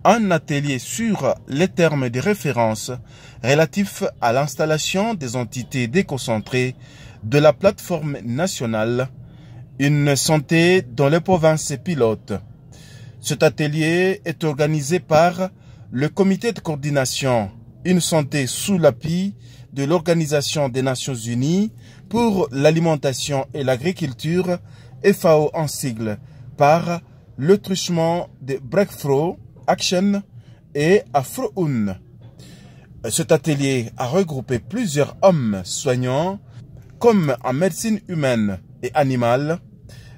un atelier sur les termes de référence relatifs à l'installation des entités déconcentrées de la plateforme nationale Une santé dans les provinces pilotes. Cet atelier est organisé par le comité de coordination Une santé sous l'appui de l'Organisation des Nations Unies pour l'alimentation et l'agriculture, FAO en sigle, par le truchement de Breakthrough Action et Afro-UN. Cet atelier a regroupé plusieurs hommes soignants comme en médecine humaine et animale,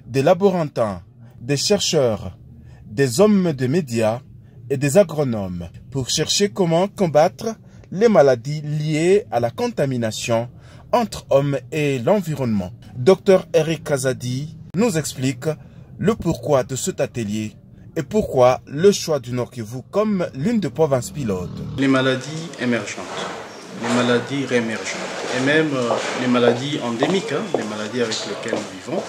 des laborantins, des chercheurs, des hommes de médias et des agronomes pour chercher comment combattre les maladies liées à la contamination entre hommes et l'environnement. Dr Eric Kazadi nous explique le pourquoi de cet atelier et pourquoi le choix du Nord Kivu comme l'une des provinces pilotes. Les maladies émergentes, les maladies réémergentes et même les maladies endémiques, les maladies avec lesquelles nous vivons,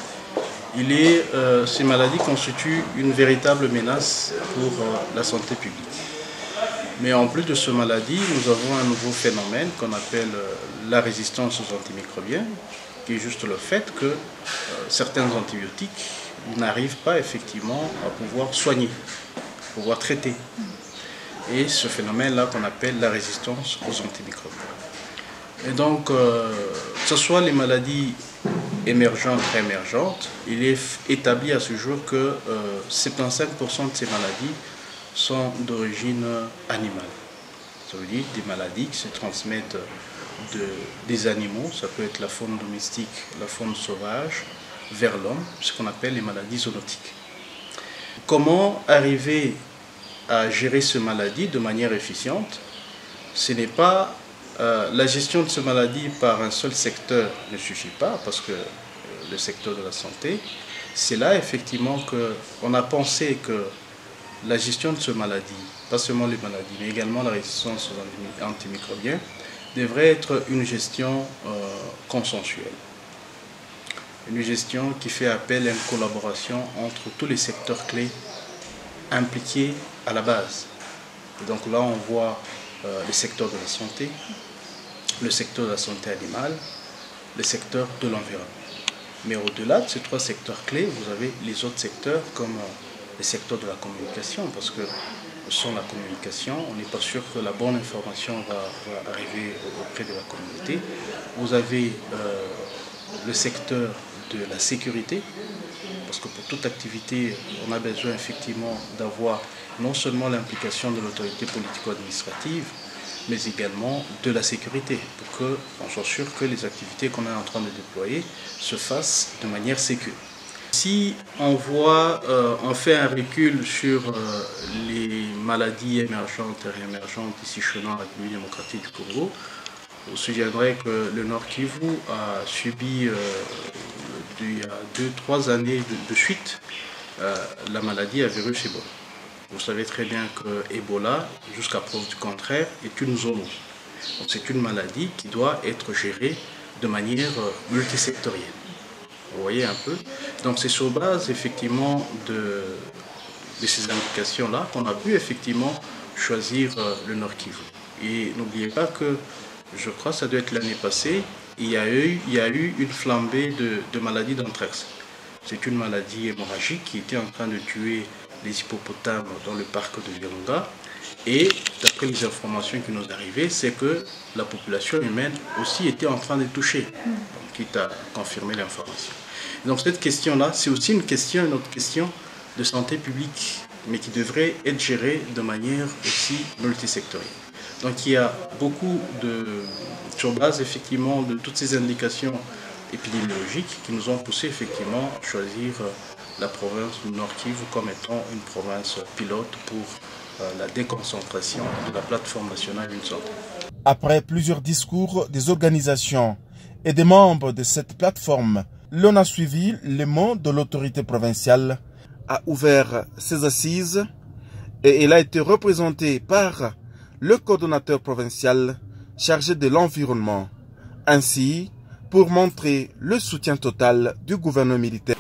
ces maladies constituent une véritable menace pour la santé publique. Mais en plus de ces maladies, nous avons un nouveau phénomène qu'on appelle la résistance aux antimicrobiens, qui est juste le fait que certains antibiotiques n'arrivent pas effectivement à pouvoir soigner, à pouvoir traiter. Et ce phénomène-là qu'on appelle la résistance aux antimicrobiens. Et donc, que ce soit les maladies émergentes, réémergentes, il est établi à ce jour que 75% de ces maladies sont d'origine animale. Ça veut dire des maladies qui se transmettent des animaux, ça peut être la faune domestique, la faune sauvage, vers l'homme, ce qu'on appelle les maladies zoonotiques. Comment arriver à gérer ces maladies de manière efficiente? Ce n'est pas la gestion de ces maladies par un seul secteur ne suffit pas, parce que le secteur de la santé, c'est là effectivement qu'on a pensé que la gestion de ces maladies, pas seulement les maladies, mais également la résistance aux antimicrobiens, devrait être une gestion consensuelle. Une gestion qui fait appel à une collaboration entre tous les secteurs clés impliqués à la base. Et donc là, on voit le secteur de la santé, le secteur de la santé animale, le secteur de l'environnement. Mais au-delà de ces trois secteurs clés, vous avez les autres secteurs comme le secteur de la communication, parce que sans la communication, on n'est pas sûr que la bonne information va arriver auprès de la communauté. Vous avez le secteur de la sécurité, parce que pour toute activité, on a besoin effectivement d'avoir non seulement l'implication de l'autorité politico-administrative, mais également de la sécurité, pour qu'on soit sûr que les activités qu'on est en train de déployer se fassent de manière sécure. Si on fait un recul sur les maladies émergentes et réémergentes ici chez nous, en République démocratique du Congo, vous vous souviendrez que le Nord Kivu a subi il y a 2-3 années de suite la maladie à virus Ebola. Vous savez très bien que Ebola, jusqu'à preuve du contraire, est une zoonose. C'est une maladie qui doit être gérée de manière multisectorielle. Vous voyez un peu. Donc c'est sur base effectivement de ces indications-là qu'on a pu effectivement choisir le Nord Kivu. Et n'oubliez pas que, je crois que ça doit être l'année passée, il y a eu une flambée de maladies d'anthrax. C'est une maladie hémorragique qui était en train de tuer les hippopotames dans le parc de Virunga. Et d'après les informations qui nous arrivaient, c'est que la population humaine aussi était en train de toucher, donc, quitte à confirmer l'information. Donc cette question-là, c'est aussi une autre question de santé publique, mais qui devrait être gérée de manière aussi multisectorielle. Donc il y a beaucoup sur base effectivement de toutes ces indications épidémiologiques qui nous ont poussé effectivement à choisir la province du Nord Kivu comme étant une province pilote pour la déconcentration de la plateforme nationale Une santé. Après plusieurs discours des organisations et des membres de cette plateforme, l'on a suivi les mots de l'autorité provinciale, a ouvert ses assises et elle a été représentée par le coordonnateur provincial chargé de l'environnement, ainsi pour montrer le soutien total du gouvernement militaire.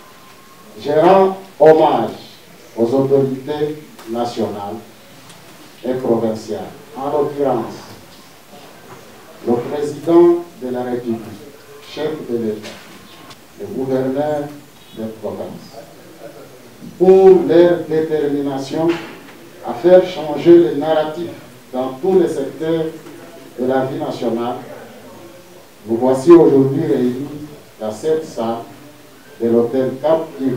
Je rends hommage aux autorités nationales et provinciales. En l'occurrence, le président de la République, chef de l'État, le gouverneur des provinces, pour leur détermination à faire changer le narratif dans tous les secteurs de la vie nationale, nous voici aujourd'hui réunis dans cette salle de l'hôtel Cap Kivu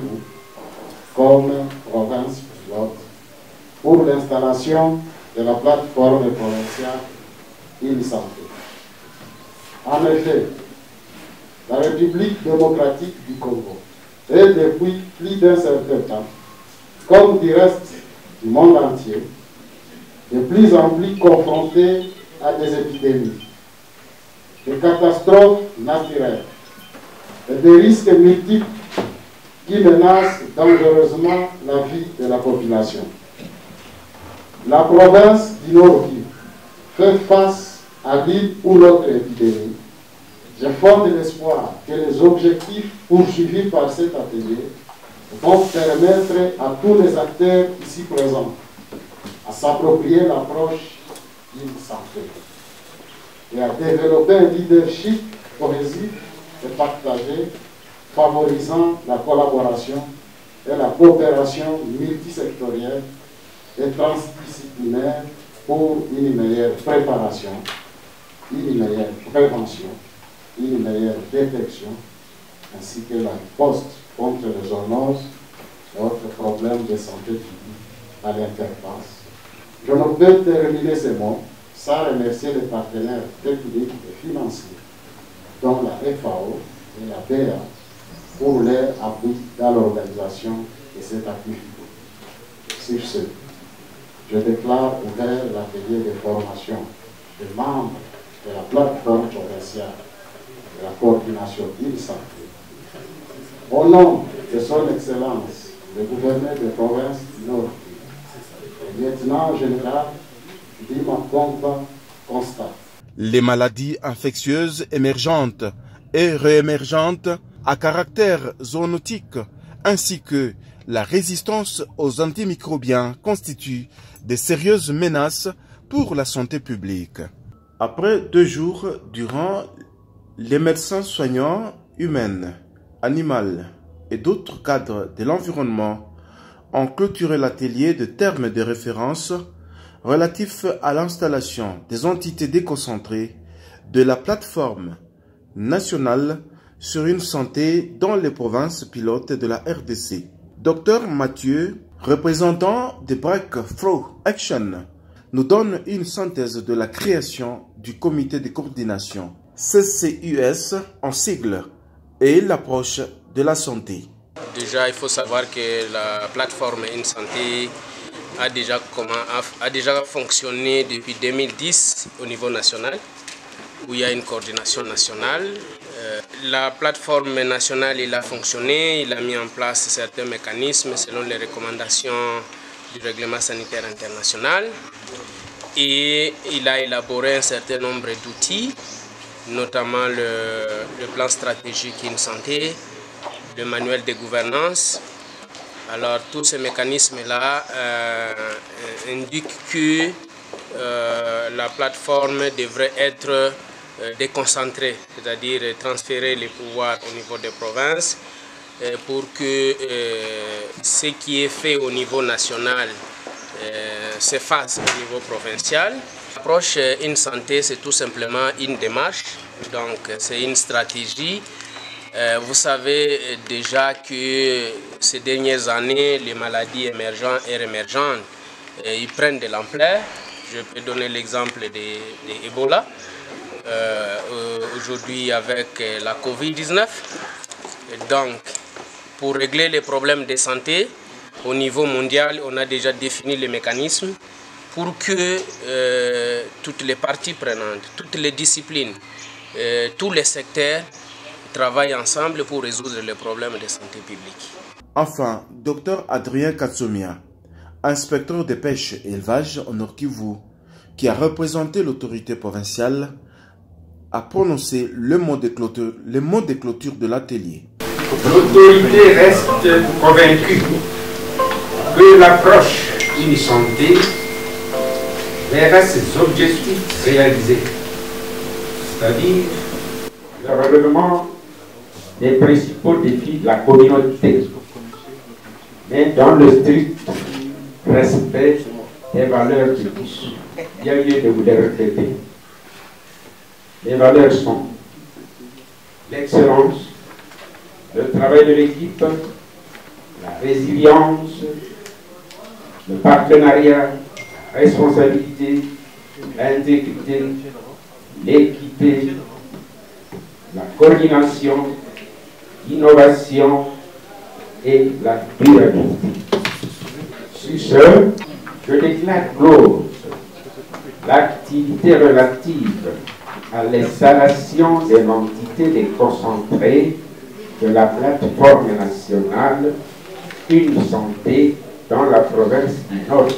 comme province pilote pour l'installation de la plateforme provinciale e-santé. En effet, la République démocratique du Congo est depuis plus d'un certain temps, comme du reste du monde entier, de plus en plus confrontée à des épidémies, des catastrophes naturelles et des risques multiples qui menacent dangereusement la vie de la population. La province du Nord-Kivu fait face à l'une ou l'autre épidémie. Je fonde l'espoir que les objectifs poursuivis par cet atelier vont permettre à tous les acteurs ici présents à s'approprier l'approche d'une santé et à développer un leadership cohésif et partagé, favorisant la collaboration et la coopération multisectorielle et transdisciplinaire pour une meilleure préparation, une meilleure prévention, une meilleure détection, ainsi que la riposte contre les zoonoses et autres problèmes de santé publique à l'interface. Je ne peux terminer ces mots sans remercier les partenaires techniques et financiers, dont la FAO et la BA, pour leur appui dans l'organisation de cette activité. Sur ce, je déclare ouvert l'atelier de formation des membres de la plateforme provinciale de la coordination e-santé. Au nom de son Excellence, le gouverneur de province du Nord, le lieutenant général Dima Komba constate. Les maladies infectieuses émergentes et réémergentes à caractère zoonotique, ainsi que la résistance aux antimicrobiens constituent de sérieuses menaces pour la santé publique. Après 2 jours durant, les médecins soignants humains, animaux et d'autres cadres de l'environnement ont clôturé l'atelier de termes de référence relatifs à l'installation des entités déconcentrées de la plateforme nationale sur une santé dans les provinces pilotes de la RDC. Dr Mathieu, représentant de Breakthrough Action, nous donne une synthèse de la création du comité de coordination CCUS en sigle et l'approche de la santé. Déjà, il faut savoir que la plateforme e-santé a déjà fonctionné depuis 2010 au niveau national, où il y a une coordination nationale. La plateforme nationale, il a fonctionné, il a mis en place certains mécanismes selon les recommandations du règlement sanitaire international et il a élaboré un certain nombre d'outils, notamment le plan stratégique e-santé, le manuel de gouvernance. Alors tous ces mécanismes-là indiquent que la plateforme devrait être déconcentrée, c'est-à-dire transférer les pouvoirs au niveau des provinces pour que ce qui est fait au niveau national se fasse au niveau provincial. L'approche e-santé, c'est tout simplement une démarche, donc c'est une stratégie. Vous savez déjà que ces dernières années, les maladies émergentes et réémergentes, ils prennent de l'ampleur. Je peux donner l'exemple de Ebola. Aujourd'hui avec la Covid-19. Donc, pour régler les problèmes de santé, au niveau mondial, on a déjà défini les mécanismes pour que toutes les parties prenantes, toutes les disciplines, tous les secteurs travaillent ensemble pour résoudre les problèmes de santé publique. Enfin, Dr Adrien Katsomia, inspecteur de pêche et élevage au Nord Kivu, qui a représenté l'autorité provinciale, a prononcé le mot de clôture de l'atelier. L'autorité reste convaincue que l'approche e-santé verra ses objectifs réalisés, c'est-à-dire le relèvement des principaux défis de la communauté, mais dans le strict respect des valeurs de tous. Il y a lieu de vous les répéter. Les valeurs sont l'excellence, le travail de l'équipe, la résilience, le partenariat, la responsabilité, l'intégrité, l'équité, la coordination, l'innovation et la durabilité. Sur ce, je déclare close l'activité relative à l'installation de l'entité déconcentrée de la plateforme nationale Une Santé dans la province du Nord.